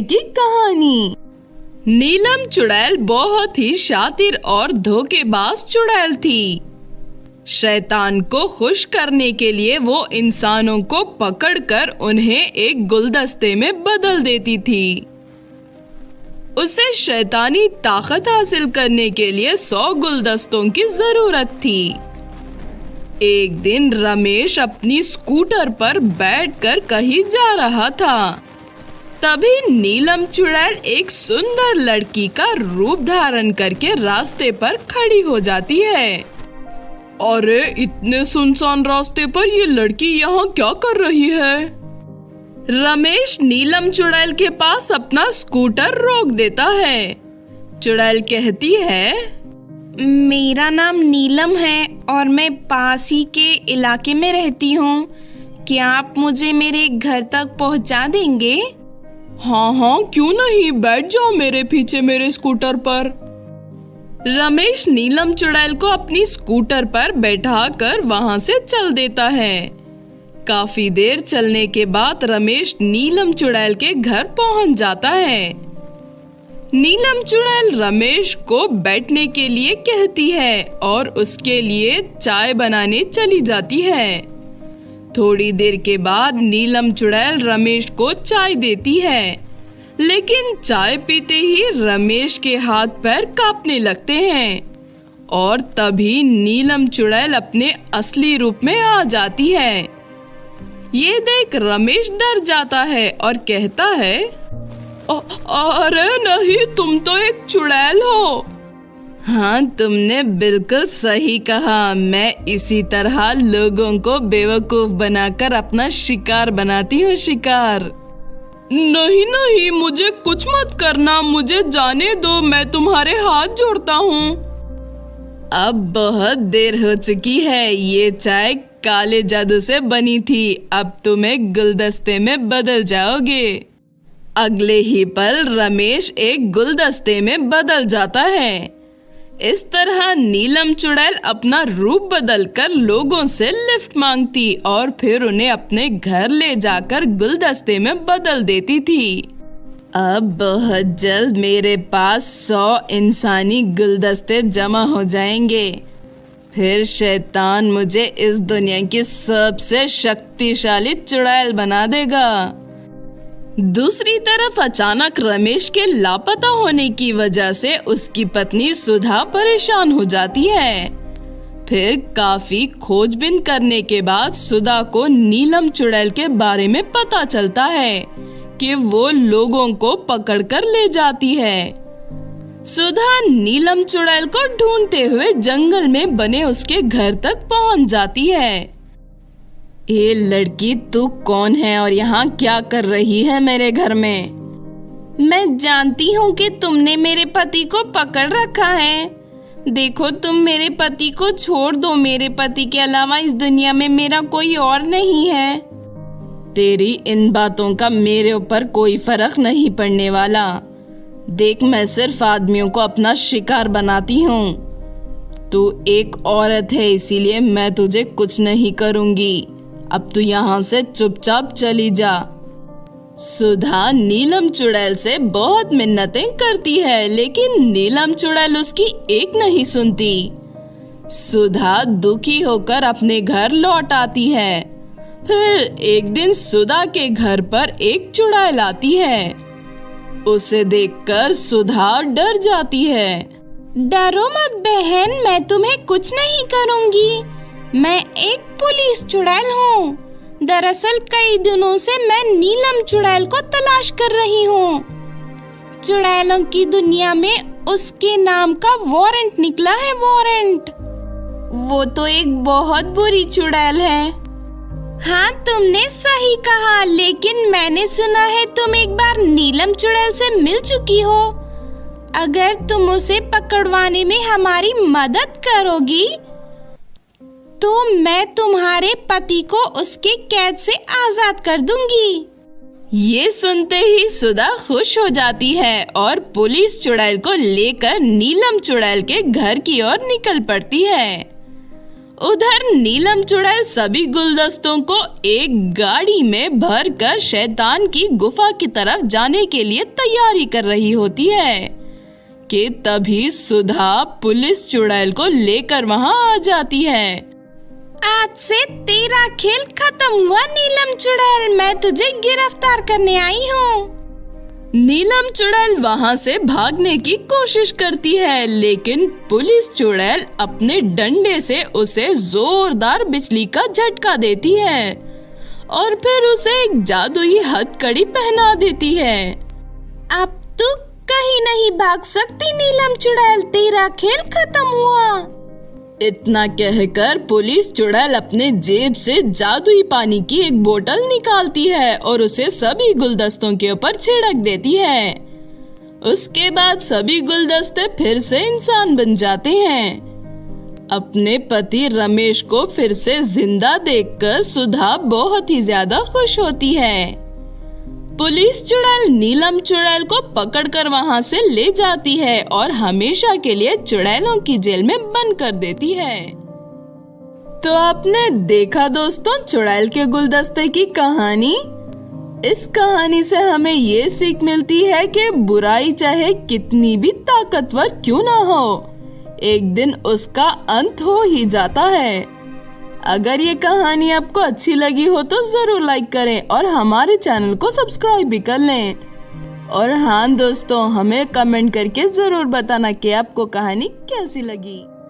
की कहानी। नीलम चुड़ैल बहुत ही शातिर और धोखेबाज चुड़ैल थी। शैतान को खुश करने के लिए वो इंसानों को पकड़कर उन्हें एक गुलदस्ते में बदल देती थी। उसे शैतानी ताकत हासिल करने के लिए 100 गुलदस्तों की जरूरत थी। एक दिन रमेश अपनी स्कूटर पर बैठकर कहीं जा रहा था। तभी नीलम चुड़ैल एक सुंदर लड़की का रूप धारण करके रास्ते पर खड़ी हो जाती है। अरे, इतने सुनसान रास्ते पर ये लड़की यहाँ क्या कर रही है? रमेश नीलम चुड़ैल के पास अपना स्कूटर रोक देता है। चुड़ैल कहती है, मेरा नाम नीलम है और मैं पास ही के इलाके में रहती हूँ। क्या आप मुझे मेरे घर तक पहुँचा देंगे? हाँ, क्यों नहीं, बैठ जाओ मेरे पीछे मेरे स्कूटर पर। रमेश नीलम चुड़ैल को अपनी स्कूटर पर बैठाकर वहां से चल देता है। काफी देर चलने के बाद रमेश नीलम चुड़ैल के घर पहुंच जाता है। नीलम चुड़ैल रमेश को बैठने के लिए कहती है और उसके लिए चाय बनाने चली जाती है। थोड़ी देर के बाद नीलम चुड़ैल रमेश को चाय देती है, लेकिन चाय पीते ही रमेश के हाथ पैर कांपने लगते हैं और तभी नीलम चुड़ैल अपने असली रूप में आ जाती है। ये देख रमेश डर जाता है और कहता है, अरे नहीं, तुम तो एक चुड़ैल हो। हाँ, तुमने बिल्कुल सही कहा। मैं इसी तरह लोगों को बेवकूफ बनाकर अपना शिकार बनाती हूँ। शिकार नहीं, मुझे कुछ मत करना, मुझे जाने दो, मैं तुम्हारे हाथ जोड़ता हूँ। अब बहुत देर हो चुकी है। ये चाय काले जादू से बनी थी। अब तुम एक गुलदस्ते में बदल जाओगे। अगले ही पल रमेश एक गुलदस्ते में बदल जाता है। इस तरह नीलम चुड़ैल अपना रूप बदलकर लोगों से लिफ्ट मांगती और फिर उन्हें अपने घर ले जाकर गुलदस्ते में बदल देती थी। अब बहुत जल्द मेरे पास 100 इंसानी गुलदस्ते जमा हो जाएंगे। फिर शैतान मुझे इस दुनिया की सबसे शक्तिशाली चुड़ैल बना देगा। दूसरी तरफ अचानक रमेश के लापता होने की वजह से उसकी पत्नी सुधा परेशान हो जाती है। फिर काफी खोजबीन करने के बाद सुधा को नीलम चुड़ैल के बारे में पता चलता है कि वो लोगों को पकड़कर ले जाती है। सुधा नीलम चुड़ैल को ढूंढते हुए जंगल में बने उसके घर तक पहुंच जाती है। ये लड़की, तू कौन है और यहाँ क्या कर रही है मेरे घर में? मैं जानती हूँ कि तुमने मेरे पति को पकड़ रखा है। देखो, तुम मेरे पति को छोड़ दो। मेरे पति के अलावा इस दुनिया में मेरा कोई और नहीं है। तेरी इन बातों का मेरे ऊपर कोई फर्क नहीं पड़ने वाला। देख, मैं सिर्फ आदमियों को अपना शिकार बनाती हूँ। तू एक औरत है, इसीलिए मैं तुझे कुछ नहीं करूँगी। अब तू यहाँ से चुपचाप चली जा। सुधा नीलम चुड़ैल से बहुत मिन्नतें करती है, लेकिन नीलम चुड़ैल उसकी एक नहीं सुनती। सुधा दुखी होकर अपने घर लौट आती है। फिर एक दिन सुधा के घर पर एक चुड़ैल आती है। उसे देखकर सुधा डर जाती है। डरो मत बहन, मैं तुम्हें कुछ नहीं करूँगी। मैं एक पुलिस चुड़ैल हूँ। दरअसल कई दिनों से मैं नीलम चुड़ैल को तलाश कर रही हूँ। चुड़ैलों की दुनिया में उसके नाम का वारंट निकला है। वारंट। वो तो एक बहुत बुरी चुड़ैल है। हाँ, तुमने सही कहा, लेकिन मैंने सुना है तुम एक बार नीलम चुड़ैल से मिल चुकी हो। अगर तुम उसे पकड़वाने में हमारी मदद करोगी तो मैं तुम्हारे पति को उसके कैद से आजाद कर दूंगी। ये सुनते ही सुधा खुश हो जाती है और पुलिस चुड़ैल को लेकर नीलम चुड़ैल के घर की ओर निकल पड़ती है। उधर नीलम चुड़ैल सभी गुलदस्तों को एक गाड़ी में भरकर शैतान की गुफा की तरफ जाने के लिए तैयारी कर रही होती है कि तभी सुधा पुलिस चुड़ैल को लेकर वहां आ जाती है। आज से तेरा खेल खत्म हुआ नीलम चुड़ैल, मैं तुझे गिरफ्तार करने आई हूँ। नीलम चुड़ैल वहां से भागने की कोशिश करती है, लेकिन पुलिस चुड़ैल अपने डंडे से उसे जोरदार बिजली का झटका देती है और फिर उसे एक जादुई हथकड़ी पहना देती है। अब तू कहीं नहीं भाग सकती नीलम चुड़ैल, तेरा खेल खत्म हुआ। इतना कहकर पुलिस चुड़ैल अपने जेब से जादुई पानी की एक बोतल निकालती है और उसे सभी गुलदस्तों के ऊपर छिड़क देती है। उसके बाद सभी गुलदस्ते फिर से इंसान बन जाते हैं। अपने पति रमेश को फिर से जिंदा देखकर सुधा बहुत ही ज्यादा खुश होती है। पुलिस चुड़ैल नीलम चुड़ैल को पकड़कर वहां से ले जाती है और हमेशा के लिए चुड़ैलों की जेल में बंद कर देती है। तो आपने देखा दोस्तों चुड़ैल के गुलदस्ते की कहानी। इस कहानी से हमें ये सीख मिलती है कि बुराई चाहे कितनी भी ताकतवर क्यों ना हो, एक दिन उसका अंत हो ही जाता है। अगर ये कहानी आपको अच्छी लगी हो तो जरूर लाइक करें और हमारे चैनल को सब्सक्राइब भी कर लें। और हाँ दोस्तों, हमें कमेंट करके जरूर बताना कि आपको कहानी कैसी लगी।